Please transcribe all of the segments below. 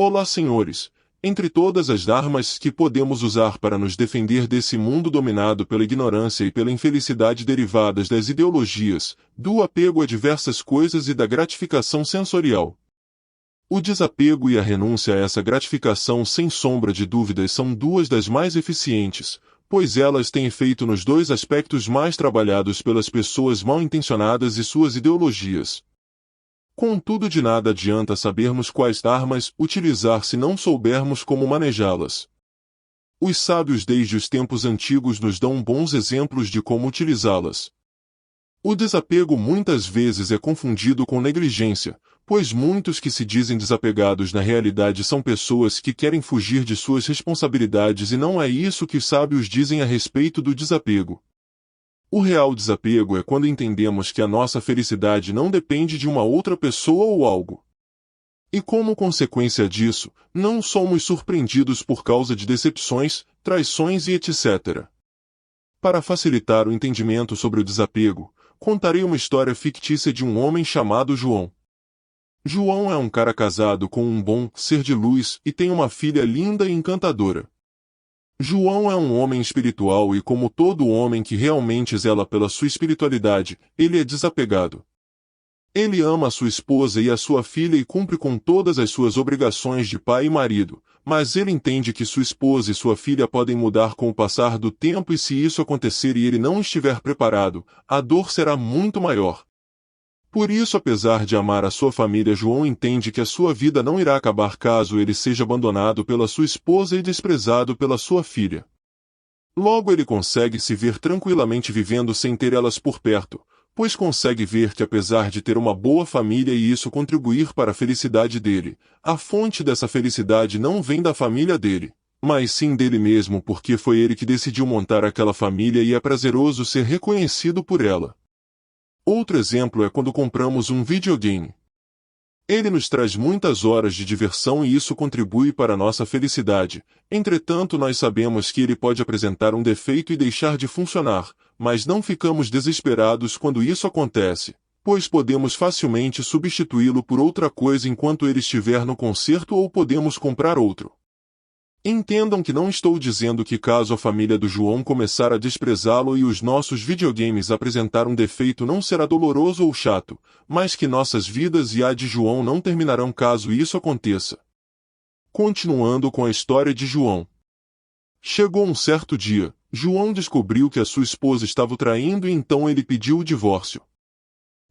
Olá, senhores! Entre todas as armas que podemos usar para nos defender desse mundo dominado pela ignorância e pela infelicidade derivadas das ideologias, do apego a diversas coisas e da gratificação sensorial. O desapego e a renúncia a essa gratificação sem sombra de dúvidas são duas das mais eficientes, pois elas têm efeito nos dois aspectos mais trabalhados pelas pessoas mal intencionadas e suas ideologias. Contudo, de nada adianta sabermos quais armas utilizar se não soubermos como manejá-las. Os sábios desde os tempos antigos nos dão bons exemplos de como utilizá-las. O desapego muitas vezes é confundido com negligência, pois muitos que se dizem desapegados na realidade são pessoas que querem fugir de suas responsabilidades e não é isso que os sábios dizem a respeito do desapego. O real desapego é quando entendemos que a nossa felicidade não depende de uma outra pessoa ou algo. E como consequência disso, não somos surpreendidos por causa de decepções, traições e etc. Para facilitar o entendimento sobre o desapego, contarei uma história fictícia de um homem chamado João. João é um cara casado com um bom ser de luz e tem uma filha linda e encantadora. João é um homem espiritual e, como todo homem que realmente zela pela sua espiritualidade, ele é desapegado. Ele ama a sua esposa e a sua filha e cumpre com todas as suas obrigações de pai e marido, mas ele entende que sua esposa e sua filha podem mudar com o passar do tempo e se isso acontecer e ele não estiver preparado, a dor será muito maior. Por isso, apesar de amar a sua família, João entende que a sua vida não irá acabar caso ele seja abandonado pela sua esposa e desprezado pela sua filha. Logo ele consegue se ver tranquilamente vivendo sem ter elas por perto, pois consegue ver que apesar de ter uma boa família e isso contribuir para a felicidade dele, a fonte dessa felicidade não vem da família dele, mas sim dele mesmo, porque foi ele que decidiu montar aquela família e é prazeroso ser reconhecido por ela. Outro exemplo é quando compramos um videogame. Ele nos traz muitas horas de diversão e isso contribui para a nossa felicidade. Entretanto, nós sabemos que ele pode apresentar um defeito e deixar de funcionar, mas não ficamos desesperados quando isso acontece, pois podemos facilmente substituí-lo por outra coisa enquanto ele estiver no conserto ou podemos comprar outro. Entendam que não estou dizendo que caso a família do João começar a desprezá-lo e os nossos videogames apresentar um defeito não será doloroso ou chato, mas que nossas vidas e a de João não terminarão caso isso aconteça. Continuando com a história de João. Chegou um certo dia, João descobriu que a sua esposa estava o traindo e então ele pediu o divórcio.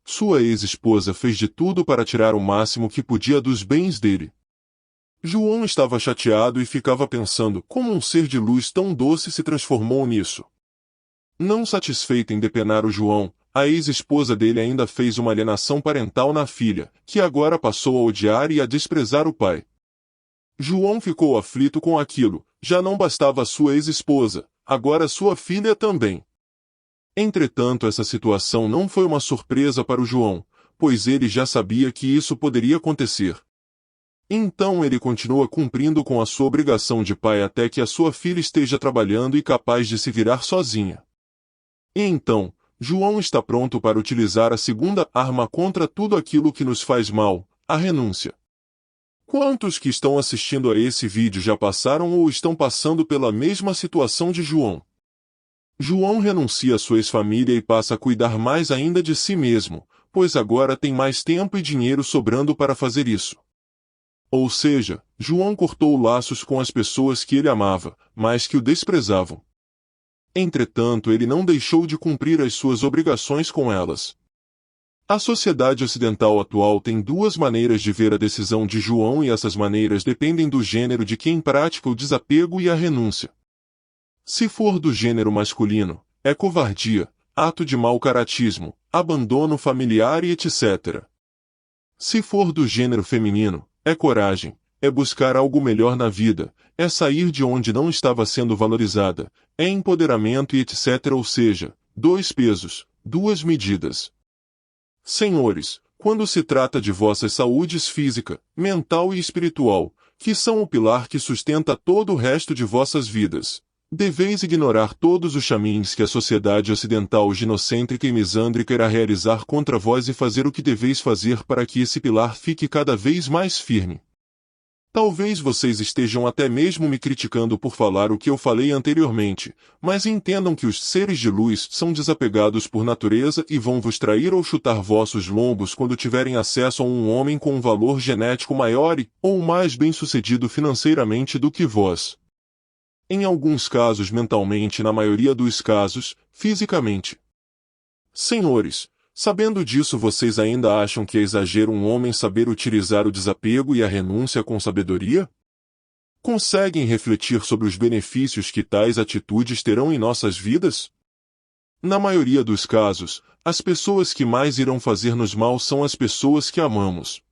Sua ex-esposa fez de tudo para tirar o máximo que podia dos bens dele. João estava chateado e ficava pensando como um ser de luz tão doce se transformou nisso. Não satisfeita em depenar o João, a ex-esposa dele ainda fez uma alienação parental na filha, que agora passou a odiar e a desprezar o pai. João ficou aflito com aquilo, já não bastava a sua ex-esposa, agora sua filha também. Entretanto, essa situação não foi uma surpresa para o João, pois ele já sabia que isso poderia acontecer. Então ele continua cumprindo com a sua obrigação de pai até que a sua filha esteja trabalhando e capaz de se virar sozinha. E então, João está pronto para utilizar a segunda arma contra tudo aquilo que nos faz mal, a renúncia. Quantos que estão assistindo a esse vídeo já passaram ou estão passando pela mesma situação de João? João renuncia à sua ex-família e passa a cuidar mais ainda de si mesmo, pois agora tem mais tempo e dinheiro sobrando para fazer isso. Ou seja, João cortou laços com as pessoas que ele amava, mas que o desprezavam. Entretanto, ele não deixou de cumprir as suas obrigações com elas. A sociedade ocidental atual tem duas maneiras de ver a decisão de João e essas maneiras dependem do gênero de quem pratica o desapego e a renúncia. Se for do gênero masculino, é covardia, ato de mau caratismo, abandono familiar e etc. Se for do gênero feminino, é coragem, é buscar algo melhor na vida, é sair de onde não estava sendo valorizada, é empoderamento e etc. Ou seja, dois pesos, duas medidas. Senhores, quando se trata de vossas saúdes física, mental e espiritual, que são o pilar que sustenta todo o resto de vossas vidas, deveis ignorar todos os chamins que a sociedade ocidental ginocêntrica e misândrica irá realizar contra vós e fazer o que deveis fazer para que esse pilar fique cada vez mais firme. Talvez vocês estejam até mesmo me criticando por falar o que eu falei anteriormente, mas entendam que os seres de luz são desapegados por natureza e vão vos trair ou chutar vossos lombos quando tiverem acesso a um homem com um valor genético maior ou mais bem-sucedido financeiramente do que vós. Em alguns casos mentalmente, na maioria dos casos, fisicamente. Senhores, sabendo disso, vocês ainda acham que é exagero um homem saber utilizar o desapego e a renúncia com sabedoria? Conseguem refletir sobre os benefícios que tais atitudes terão em nossas vidas? Na maioria dos casos, as pessoas que mais irão fazer-nos mal são as pessoas que amamos.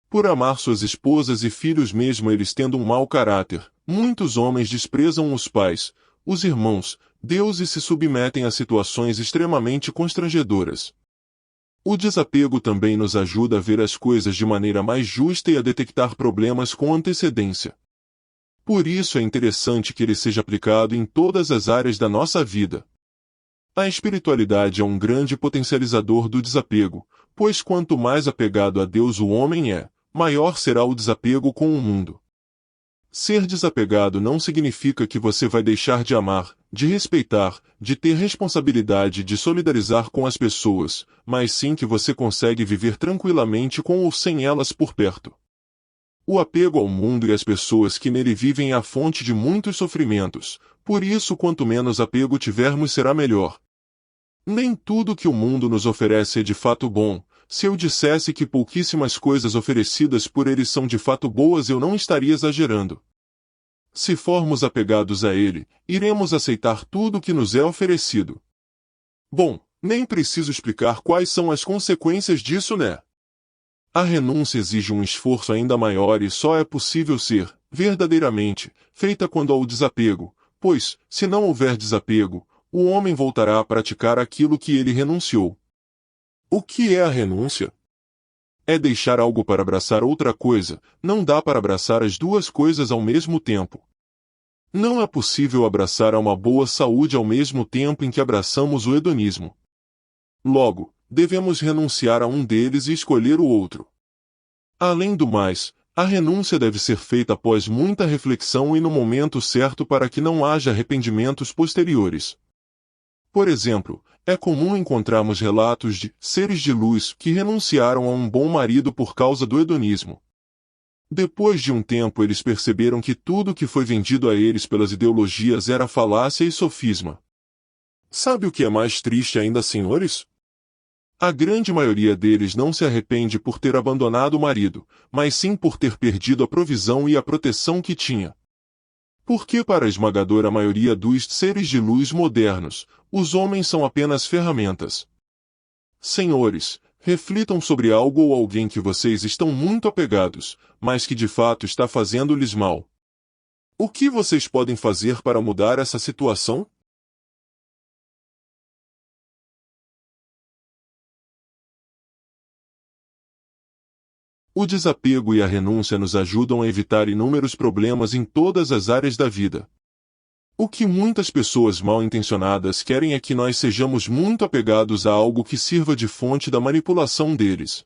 Por amar suas esposas e filhos mesmo eles tendo um mau caráter, muitos homens desprezam os pais, os irmãos, Deus e se submetem a situações extremamente constrangedoras. O desapego também nos ajuda a ver as coisas de maneira mais justa e a detectar problemas com antecedência. Por isso é interessante que ele seja aplicado em todas as áreas da nossa vida. A espiritualidade é um grande potencializador do desapego, pois quanto mais apegado a Deus o homem é, maior será o desapego com o mundo. Ser desapegado não significa que você vai deixar de amar, de respeitar, de ter responsabilidade, de solidarizar com as pessoas, mas sim que você consegue viver tranquilamente com ou sem elas por perto. O apego ao mundo e às pessoas que nele vivem é a fonte de muitos sofrimentos, por isso quanto menos apego tivermos será melhor. Nem tudo que o mundo nos oferece é de fato bom. Se eu dissesse que pouquíssimas coisas oferecidas por ele são de fato boas, eu não estaria exagerando. Se formos apegados a ele, iremos aceitar tudo que nos é oferecido. Bom, nem preciso explicar quais são as consequências disso, né? A renúncia exige um esforço ainda maior e só é possível ser, verdadeiramente, feita quando há o desapego, pois, se não houver desapego, o homem voltará a praticar aquilo que ele renunciou. O que é a renúncia? É deixar algo para abraçar outra coisa, não dá para abraçar as duas coisas ao mesmo tempo. Não é possível abraçar a uma boa saúde ao mesmo tempo em que abraçamos o hedonismo. Logo, devemos renunciar a um deles e escolher o outro. Além do mais, a renúncia deve ser feita após muita reflexão e no momento certo para que não haja arrependimentos posteriores. Por exemplo, é comum encontrarmos relatos de seres de luz que renunciaram a um bom marido por causa do hedonismo. Depois de um tempo eles perceberam que tudo que foi vendido a eles pelas ideologias era falácia e sofisma. Sabe o que é mais triste ainda, senhores? A grande maioria deles não se arrepende por ter abandonado o marido, mas sim por ter perdido a provisão e a proteção que tinha. Porque para a esmagadora maioria dos seres de luz modernos, os homens são apenas ferramentas. Senhores, reflitam sobre algo ou alguém que vocês estão muito apegados, mas que de fato está fazendo-lhes mal. O que vocês podem fazer para mudar essa situação? O desapego e a renúncia nos ajudam a evitar inúmeros problemas em todas as áreas da vida. O que muitas pessoas mal intencionadas querem é que nós sejamos muito apegados a algo que sirva de fonte da manipulação deles.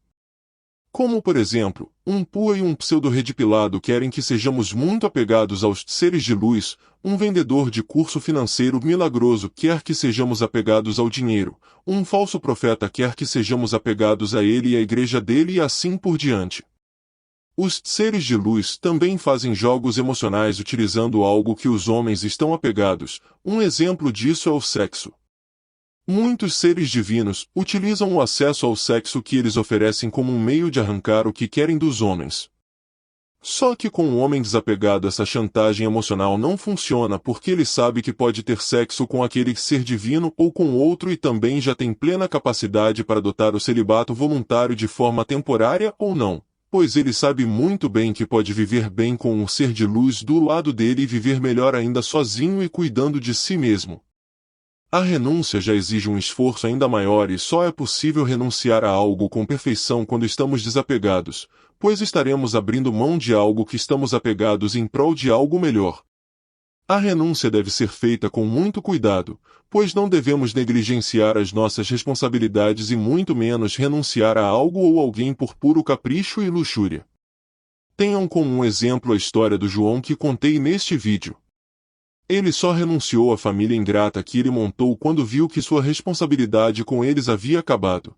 Como, por exemplo, um PUA e um pseudo-redpilado querem que sejamos muito apegados aos seres de luz, um vendedor de curso financeiro milagroso quer que sejamos apegados ao dinheiro, um falso profeta quer que sejamos apegados a ele e à igreja dele e assim por diante. Os seres de luz também fazem jogos emocionais utilizando algo que os homens estão apegados, um exemplo disso é o sexo. Muitos seres divinos utilizam o acesso ao sexo que eles oferecem como um meio de arrancar o que querem dos homens. Só que com um homem desapegado essa chantagem emocional não funciona porque ele sabe que pode ter sexo com aquele ser divino ou com outro e também já tem plena capacidade para adotar o celibato voluntário de forma temporária ou não, pois ele sabe muito bem que pode viver bem com um ser de luz do lado dele e viver melhor ainda sozinho e cuidando de si mesmo. A renúncia já exige um esforço ainda maior e só é possível renunciar a algo com perfeição quando estamos desapegados, pois estaremos abrindo mão de algo que estamos apegados em prol de algo melhor. A renúncia deve ser feita com muito cuidado, pois não devemos negligenciar as nossas responsabilidades e muito menos renunciar a algo ou alguém por puro capricho e luxúria. Tenham como um exemplo a história do João que contei neste vídeo. Ele só renunciou à família ingrata que ele montou quando viu que sua responsabilidade com eles havia acabado.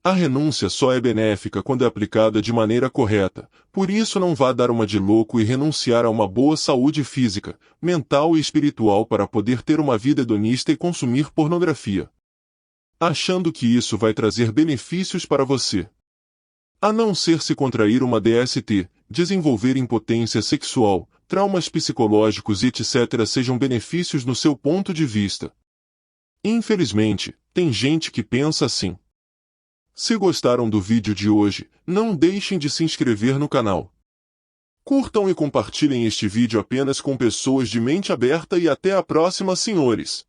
A renúncia só é benéfica quando é aplicada de maneira correta, por isso não vá dar uma de louco e renunciar a uma boa saúde física, mental e espiritual para poder ter uma vida hedonista e consumir pornografia, achando que isso vai trazer benefícios para você. A não ser se contrair uma DST, desenvolver impotência sexual, traumas psicológicos e etc. sejam benefícios no seu ponto de vista. Infelizmente, tem gente que pensa assim. Se gostaram do vídeo de hoje, não deixem de se inscrever no canal. Curtam e compartilhem este vídeo apenas com pessoas de mente aberta e até a próxima, senhores.